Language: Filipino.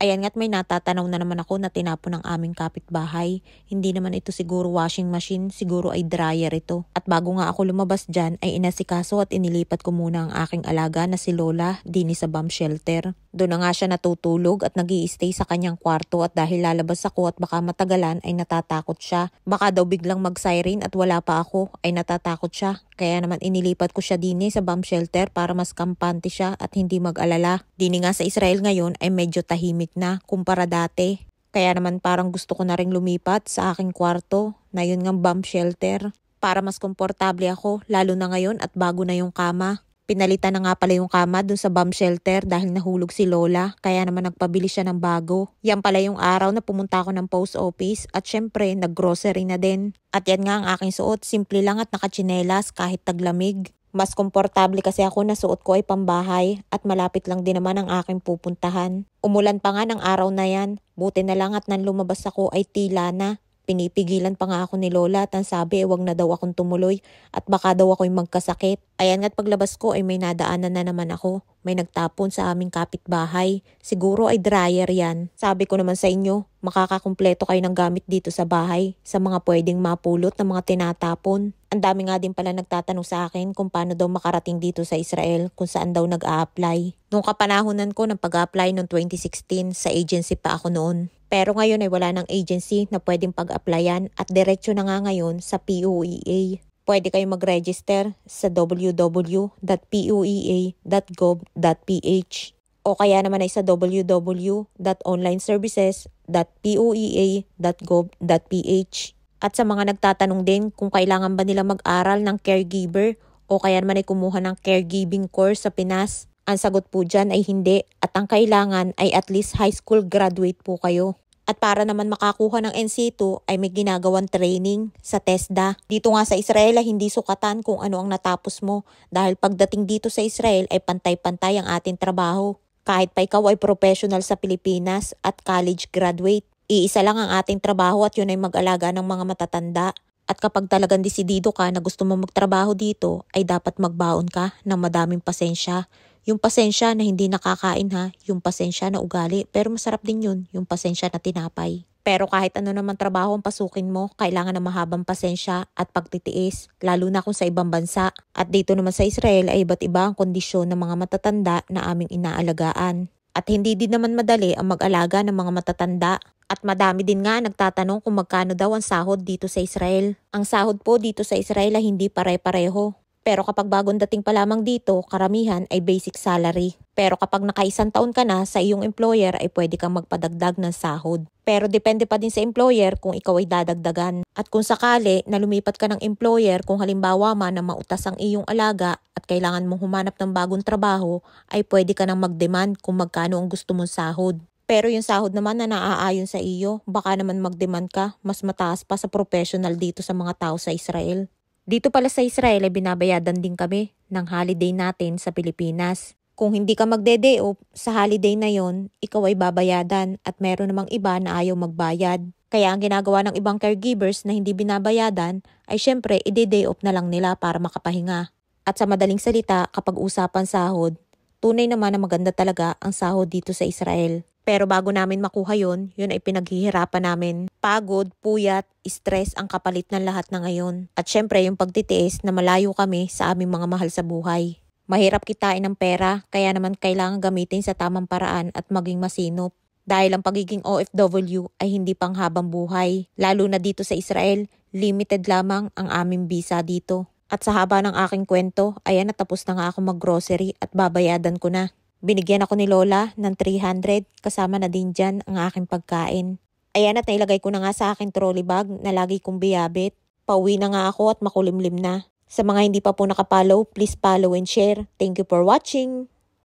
Ayan nga't may natatanaw na naman ako na tinapon ng aming kapitbahay. Hindi naman ito siguro washing machine, siguro ay dryer ito. At bago nga ako lumabas dyan ay inasikaso at inilipat ko muna ang aking alaga na si Lola dini sa bomb shelter. Doon na nga siya natutulog at nag-i-stay sa kanyang kwarto at dahil lalabas ako at baka matagalan ay natatakot siya. Baka daw biglang mag-siren at wala pa ako ay natatakot siya. Kaya naman inilipat ko siya dini sa bomb shelter para mas kampante siya at hindi mag-alala. Dini nga sa Israel ngayon ay medyo tahimik na kumpara dati. Kaya naman parang gusto ko na ring lumipat sa aking kwarto na yun ngang bomb shelter para mas komportable ako lalo na ngayon at bago na yung kama. Pinalitan na nga pala yung kama dun sa bomb shelter dahil nahulog si Lola kaya naman nagpabili siya ng bago. Yan pala yung araw na pumunta ako ng post office at syempre naggrocery na din. At yan nga ang aking suot, simple lang at nakatsinelas kahit taglamig. Mas komportable kasi ako na suot ko ay pambahay at malapit lang din naman ang aking pupuntahan. Umulan pa nga ng araw na yan, buti na lang at nang lumabas ako ay tila na. Pinipigilan pa nga ako ni Lola at ang sabi wag na daw akong tumuloy at baka daw ako'y magkasakit. Ayan nga't paglabas ko ay may nadaanan na naman ako. May nagtapon sa aming kapitbahay. Siguro ay dryer yan. Sabi ko naman sa inyo, makakakumpleto kayo ng gamit dito sa bahay sa mga pwedeng mapulot ng mga tinatapon. Ang dami nga din pala nagtatanong sa akin kung paano daw makarating dito sa Israel, kung saan daw nag-a-apply. Nung kapanahonan ko ng pag-a-apply noong 2016, sa agency pa ako noon. Pero ngayon ay wala ng agency na pwedeng pag-applyan at diretsyo na nga ngayon sa POEA. Pwede kayo mag-register sa www.poea.gov.ph o kaya naman ay sa www.onlineservices.poea.gov.ph. At sa mga nagtatanong din kung kailangan ba nila mag-aral ng caregiver o kaya naman ay kumuha ng caregiving course sa Pinas, ang sagot po dyan ay hindi at ang kailangan ay at least high school graduate po kayo. At para naman makakuha ng NC2 ay may ginagawang training sa TESDA. Dito nga sa Israel ay hindi sukatan kung ano ang natapos mo dahil pagdating dito sa Israel ay pantay-pantay ang ating trabaho. Kahit pa ikaw ay professional sa Pilipinas at college graduate, iisa lang ang ating trabaho at yun ay mag-alaga ng mga matatanda. At kapag talagang desidido ka na gusto mo magtrabaho dito ay dapat magbaon ka ng madaming pasensya. Yung pasensya na hindi nakakain ha, yung pasensya na ugali, pero masarap din yun, yung pasensya na tinapay. Pero kahit ano naman trabaho ang pasukin mo, kailangan ng mahabang pasensya at pagtitiis, lalo na kung sa ibang bansa. At dito naman sa Israel ay iba't iba ang kondisyon ng mga matatanda na aming inaalagaan. At hindi din naman madali ang mag-alaga ng mga matatanda. At madami din nga nagtatanong kung magkano daw ang sahod dito sa Israel. Ang sahod po dito sa Israel ay hindi pare-pareho. Pero kapag bagong dating pa lamang dito, karamihan ay basic salary. Pero kapag nakaisang taon ka na sa iyong employer ay pwede kang magpadagdag ng sahod. Pero depende pa din sa employer kung ikaw ay dadagdagan. At kung sakali na lumipat ka ng employer kung halimbawa man na mautas ang iyong alaga at kailangan mong humanap ng bagong trabaho ay pwede ka nang mag-demand kung magkano ang gusto mong sahod. Pero yung sahod naman na naaayon sa iyo, baka naman mag-demand ka, mas mataas pa sa professional dito sa mga tao sa Israel. Dito pala sa Israel ay binabayadan din kami ng holiday natin sa Pilipinas. Kung hindi ka magde-day off sa holiday na yon, ikaw ay babayadan at meron namang iba na ayaw magbayad. Kaya ang ginagawa ng ibang caregivers na hindi binabayadan ay syempre ide-day off na lang nila para makapahinga. At sa madaling salita, kapag usapan sahod, tunay naman na maganda talaga ang sahod dito sa Israel. Pero bago namin makuha yun ay pinaghihirapan namin. Pagod, puyat, stress ang kapalit ng lahat na ngayon. At syempre yung pagtitiis na malayo kami sa aming mga mahal sa buhay. Mahirap kitain ng pera, kaya naman kailangan gamitin sa tamang paraan at maging masinop. Dahil ang pagiging OFW ay hindi pang habang buhay. Lalo na dito sa Israel, limited lamang ang aming visa dito. At sa haba ng aking kwento, ayan natapos na nga ako mag-grocery at babayadan ko na. Binigyan ako ni Lola ng 300 kasama na din dyan ang aking pagkain. Ayan at nailagay ko na nga sa aking trolley bag na lagi kong biyabit. Pauwi na nga ako at makulimlim na. Sa mga hindi pa po nakapollow, please follow and share. Thank you for watching!